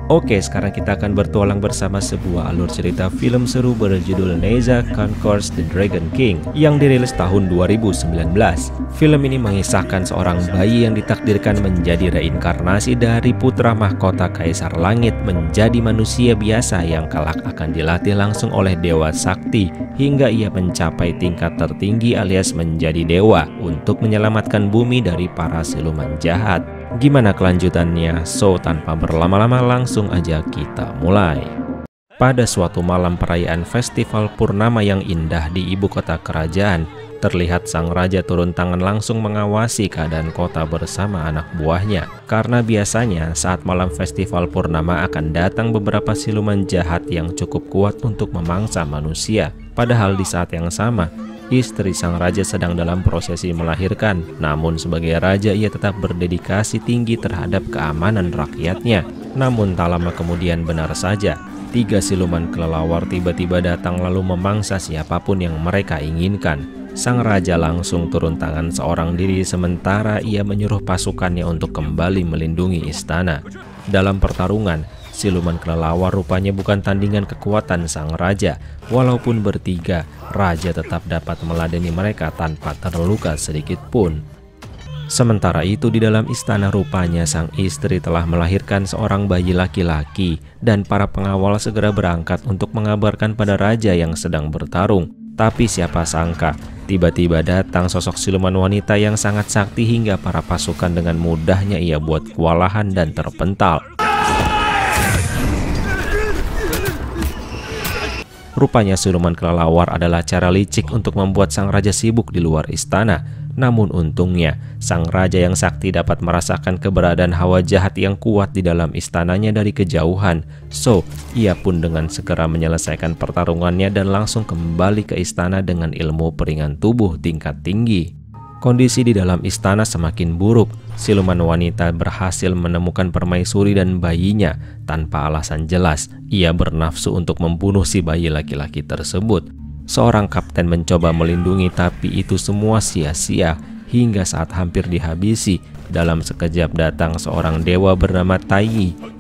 Oke, sekarang kita akan bertualang bersama sebuah alur cerita film seru berjudul Neza Conquers the Dragon King yang dirilis tahun 2019. Film ini mengisahkan seorang bayi yang ditakdirkan menjadi reinkarnasi dari putra mahkota Kaisar Langit menjadi manusia biasa yang kelak akan dilatih langsung oleh Dewa Sakti hingga ia mencapai tingkat tertinggi alias menjadi dewa untuk menyelamatkan bumi dari para siluman jahat. Gimana kelanjutannya? So, tanpa berlama-lama langsung aja kita mulai. Pada suatu malam perayaan festival purnama yang indah di ibu kota kerajaan, terlihat sang raja turun tangan langsung mengawasi keadaan kota bersama anak buahnya. Karena biasanya saat malam festival purnama akan datang beberapa siluman jahat yang cukup kuat untuk memangsa manusia. Padahal di saat yang sama, istri sang raja sedang dalam prosesi melahirkan, namun sebagai raja ia tetap berdedikasi tinggi terhadap keamanan rakyatnya. Namun tak lama kemudian benar saja, 3 siluman kelelawar tiba-tiba datang lalu memangsa siapapun yang mereka inginkan. Sang raja langsung turun tangan seorang diri sementara ia menyuruh pasukannya untuk kembali melindungi istana. Dalam pertarungan, siluman kelelawar rupanya bukan tandingan kekuatan sang raja. Walaupun bertiga, raja tetap dapat meladeni mereka tanpa terluka sedikit pun. Sementara itu di dalam istana rupanya sang istri telah melahirkan seorang bayi laki-laki dan para pengawal segera berangkat untuk mengabarkan pada raja yang sedang bertarung. Tapi siapa sangka, tiba-tiba datang sosok siluman wanita yang sangat sakti hingga para pasukan dengan mudahnya ia buat kewalahan dan terpental. Rupanya siluman kelelawar adalah cara licik untuk membuat sang raja sibuk di luar istana. Namun untungnya, sang raja yang sakti dapat merasakan keberadaan hawa jahat yang kuat di dalam istananya dari kejauhan. So, ia pun dengan segera menyelesaikan pertarungannya dan langsung kembali ke istana dengan ilmu peringan tubuh tingkat tinggi. Kondisi di dalam istana semakin buruk. Siluman wanita berhasil menemukan permaisuri dan bayinya. Tanpa alasan jelas, ia bernafsu untuk membunuh si bayi laki-laki tersebut. Seorang kapten mencoba melindungi tapi itu semua sia-sia. Hingga saat hampir dihabisi, dalam sekejap datang seorang dewa bernama Tai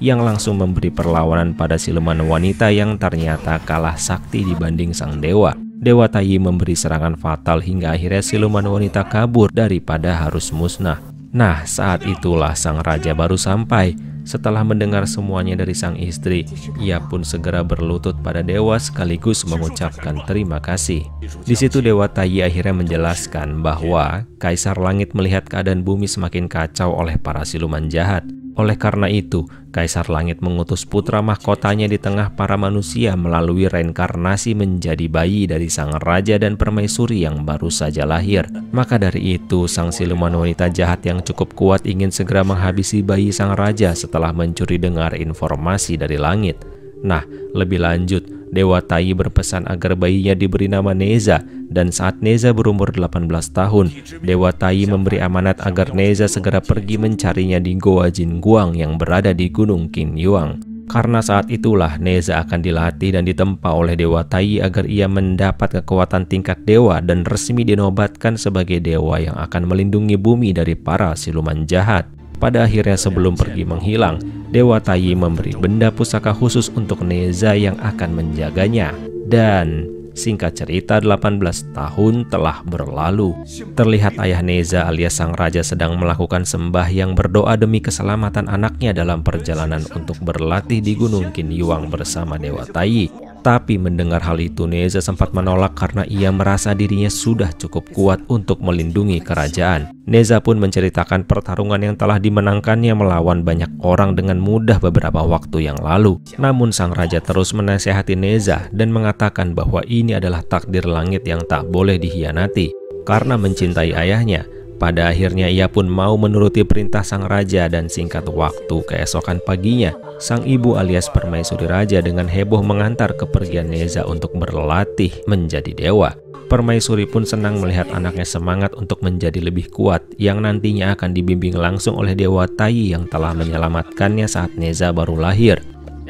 yang langsung memberi perlawanan pada siluman wanita yang ternyata kalah sakti dibanding sang dewa. Dewa Tai memberi serangan fatal hingga akhirnya siluman wanita kabur daripada harus musnah. Nah, saat itulah sang raja baru sampai. Setelah mendengar semuanya dari sang istri, ia pun segera berlutut pada dewa sekaligus mengucapkan terima kasih. Di situ Dewa Tai akhirnya menjelaskan bahwa Kaisar Langit melihat keadaan bumi semakin kacau oleh para siluman jahat. Oleh karena itu, Kaisar Langit mengutus putra mahkotanya di tengah para manusia melalui reinkarnasi menjadi bayi dari sang raja dan permaisuri yang baru saja lahir. Maka dari itu, sang siluman wanita jahat yang cukup kuat ingin segera menghabisi bayi sang raja setelah mencuri dengar informasi dari langit. Nah, lebih lanjut, Dewa Tai berpesan agar bayinya diberi nama Neza, dan saat Neza berumur 18 tahun, Dewa Tai memberi amanat agar Neza segera pergi mencarinya di Goa Jin Guang yang berada di Gunung Qin Yuang. Karena saat itulah Neza akan dilatih dan ditempa oleh Dewa Tai agar ia mendapat kekuatan tingkat dewa dan resmi dinobatkan sebagai dewa yang akan melindungi bumi dari para siluman jahat. Pada akhirnya sebelum pergi menghilang, Dewa Tai memberi benda pusaka khusus untuk Neza yang akan menjaganya. Dan singkat cerita 18 tahun telah berlalu. Terlihat ayah Neza alias sang raja sedang melakukan sembahyang berdoa demi keselamatan anaknya dalam perjalanan untuk berlatih di Gunung Qin Yuang bersama Dewa Tai. Tapi mendengar hal itu Neza sempat menolak karena ia merasa dirinya sudah cukup kuat untuk melindungi kerajaan. Neza pun menceritakan pertarungan yang telah dimenangkannya melawan banyak orang dengan mudah beberapa waktu yang lalu. Namun sang raja terus menasihati Neza dan mengatakan bahwa ini adalah takdir langit yang tak boleh dikhianati. Karena mencintai ayahnya, pada akhirnya ia pun mau menuruti perintah sang raja dan singkat waktu keesokan paginya, sang ibu alias permaisuri raja dengan heboh mengantar kepergian Neza untuk berlatih menjadi dewa. Permaisuri pun senang melihat anaknya semangat untuk menjadi lebih kuat yang nantinya akan dibimbing langsung oleh Dewa Tai yang telah menyelamatkannya saat Neza baru lahir.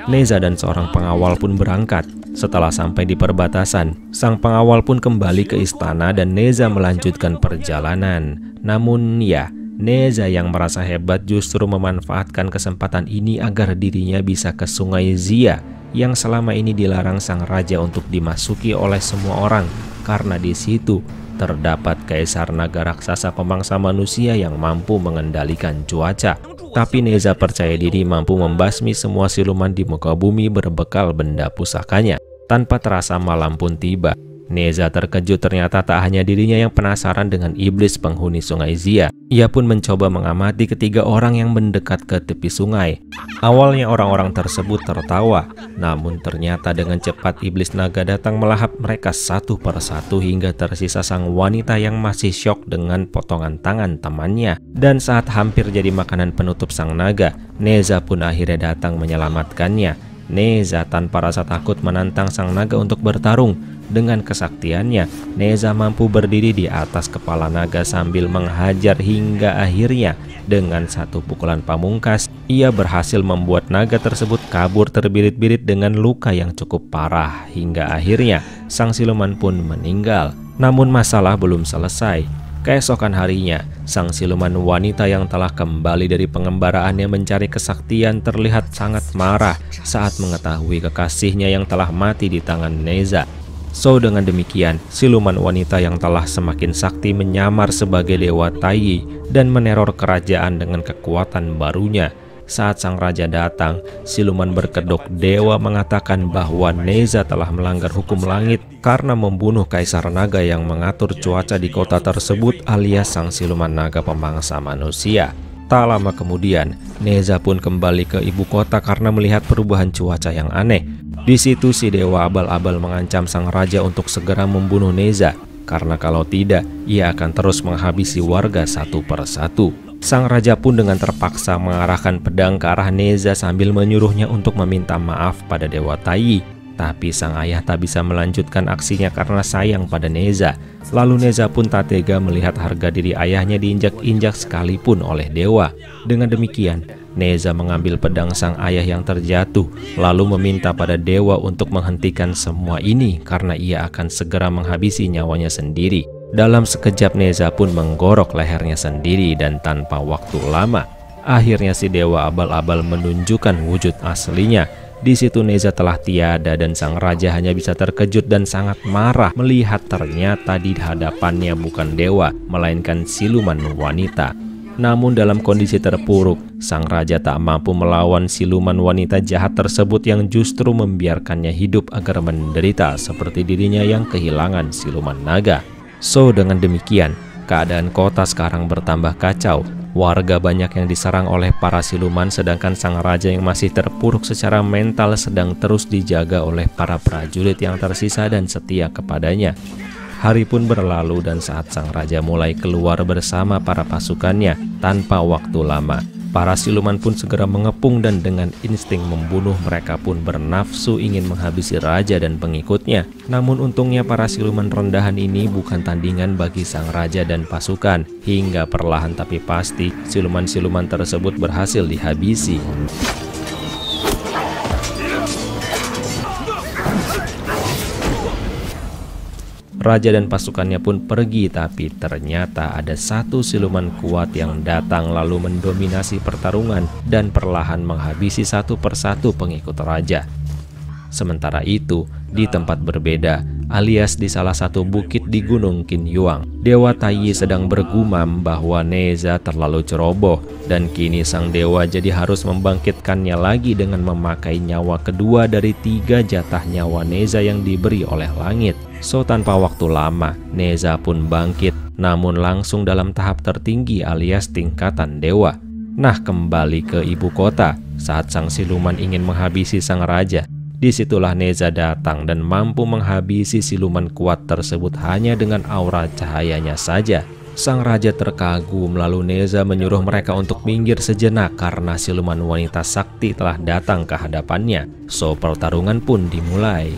Neza dan seorang pengawal pun berangkat. Setelah sampai di perbatasan, sang pengawal pun kembali ke istana dan Neza melanjutkan perjalanan. Namun ya, Neza yang merasa hebat justru memanfaatkan kesempatan ini agar dirinya bisa ke Sungai Zia yang selama ini dilarang sang raja untuk dimasuki oleh semua orang karena di situ terdapat kaisar naga raksasa pemangsa manusia yang mampu mengendalikan cuaca. Tapi Neza percaya diri mampu membasmi semua siluman di muka bumi berbekal benda pusakanya. Tanpa terasa malam pun tiba. Neza terkejut ternyata tak hanya dirinya yang penasaran dengan iblis penghuni Sungai Zia. Ia pun mencoba mengamati ketiga orang yang mendekat ke tepi sungai. Awalnya orang-orang tersebut tertawa, namun ternyata dengan cepat iblis naga datang melahap mereka satu persatu hingga tersisa sang wanita yang masih syok dengan potongan tangan temannya. Dan saat hampir jadi makanan penutup sang naga, Neza pun akhirnya datang menyelamatkannya. Neza tanpa rasa takut menantang sang naga untuk bertarung. Dengan kesaktiannya, Neza mampu berdiri di atas kepala naga sambil menghajar hingga akhirnya dengan satu pukulan pamungkas, ia berhasil membuat naga tersebut kabur terbirit-birit dengan luka yang cukup parah hingga akhirnya sang siluman pun meninggal. Namun masalah belum selesai. Keesokan harinya, sang siluman wanita yang telah kembali dari pengembaraannya mencari kesaktian terlihat sangat marah saat mengetahui kekasihnya yang telah mati di tangan Neza. So dengan demikian, siluman wanita yang telah semakin sakti menyamar sebagai Dewa Taiyi dan meneror kerajaan dengan kekuatan barunya. Saat sang raja datang, siluman berkedok dewa mengatakan bahwa Neza telah melanggar hukum langit karena membunuh kaisar naga yang mengatur cuaca di kota tersebut alias sang siluman naga pemangsa manusia. Tak lama kemudian, Neza pun kembali ke ibu kota karena melihat perubahan cuaca yang aneh. Di situ si dewa abal-abal mengancam sang raja untuk segera membunuh Neza, karena kalau tidak, ia akan terus menghabisi warga satu persatu. Sang raja pun dengan terpaksa mengarahkan pedang ke arah Neza sambil menyuruhnya untuk meminta maaf pada Dewa Taiyi. Tapi sang ayah tak bisa melanjutkan aksinya karena sayang pada Neza. Lalu Neza pun tak tega melihat harga diri ayahnya diinjak-injak sekalipun oleh dewa. Dengan demikian, Neza mengambil pedang sang ayah yang terjatuh, lalu meminta pada dewa untuk menghentikan semua ini karena ia akan segera menghabisi nyawanya sendiri. Dalam sekejap Neza pun menggorok lehernya sendiri dan tanpa waktu lama, akhirnya si dewa abal-abal menunjukkan wujud aslinya. Di situ Neza telah tiada dan sang raja hanya bisa terkejut dan sangat marah melihat ternyata di hadapannya bukan dewa, melainkan siluman wanita. Namun dalam kondisi terpuruk, sang raja tak mampu melawan siluman wanita jahat tersebut yang justru membiarkannya hidup agar menderita seperti dirinya yang kehilangan siluman naga. So dengan demikian, keadaan kota sekarang bertambah kacau. Warga banyak yang diserang oleh para siluman sedangkan sang raja yang masih terpuruk secara mental sedang terus dijaga oleh para prajurit yang tersisa dan setia kepadanya. Hari pun berlalu dan saat sang raja mulai keluar bersama para pasukannya, tanpa waktu lama, para siluman pun segera mengepung dan dengan insting membunuh mereka pun bernafsu ingin menghabisi raja dan pengikutnya. Namun untungnya para siluman rendahan ini bukan tandingan bagi sang raja dan pasukan. Hingga perlahan tapi pasti siluman-siluman tersebut berhasil dihabisi. Raja dan pasukannya pun pergi, tapi ternyata ada satu siluman kuat yang datang lalu mendominasi pertarungan dan perlahan menghabisi satu persatu pengikut raja. Sementara itu, di tempat berbeda, alias di salah satu bukit di Gunung Qinyuan, Dewa Taiyi sedang bergumam bahwa Neza terlalu ceroboh dan kini sang dewa jadi harus membangkitkannya lagi dengan memakai nyawa kedua dari 3 jatah nyawa Neza yang diberi oleh langit. So tanpa waktu lama, Neza pun bangkit, namun langsung dalam tahap tertinggi alias tingkatan dewa. Nah, kembali ke ibu kota, saat sang siluman ingin menghabisi sang raja, disitulah Neza datang dan mampu menghabisi siluman kuat tersebut hanya dengan aura cahayanya saja. Sang raja terkagum, lalu Neza menyuruh mereka untuk minggir sejenak karena siluman wanita sakti telah datang ke hadapannya. So pertarungan pun dimulai.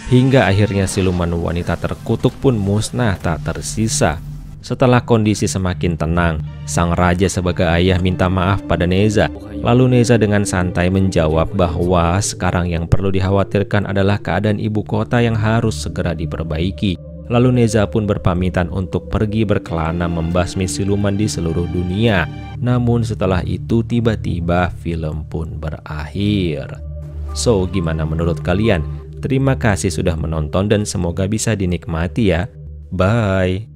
Hingga akhirnya siluman wanita terkutuk pun musnah tak tersisa. Setelah kondisi semakin tenang, sang raja sebagai ayah minta maaf pada Neza. Lalu Neza dengan santai menjawab bahwa sekarang yang perlu dikhawatirkan adalah keadaan ibu kota yang harus segera diperbaiki. Lalu Neza pun berpamitan untuk pergi berkelana membasmi siluman di seluruh dunia. Namun setelah itu tiba-tiba film pun berakhir. So, gimana menurut kalian? Terima kasih sudah menonton dan semoga bisa dinikmati ya. Bye.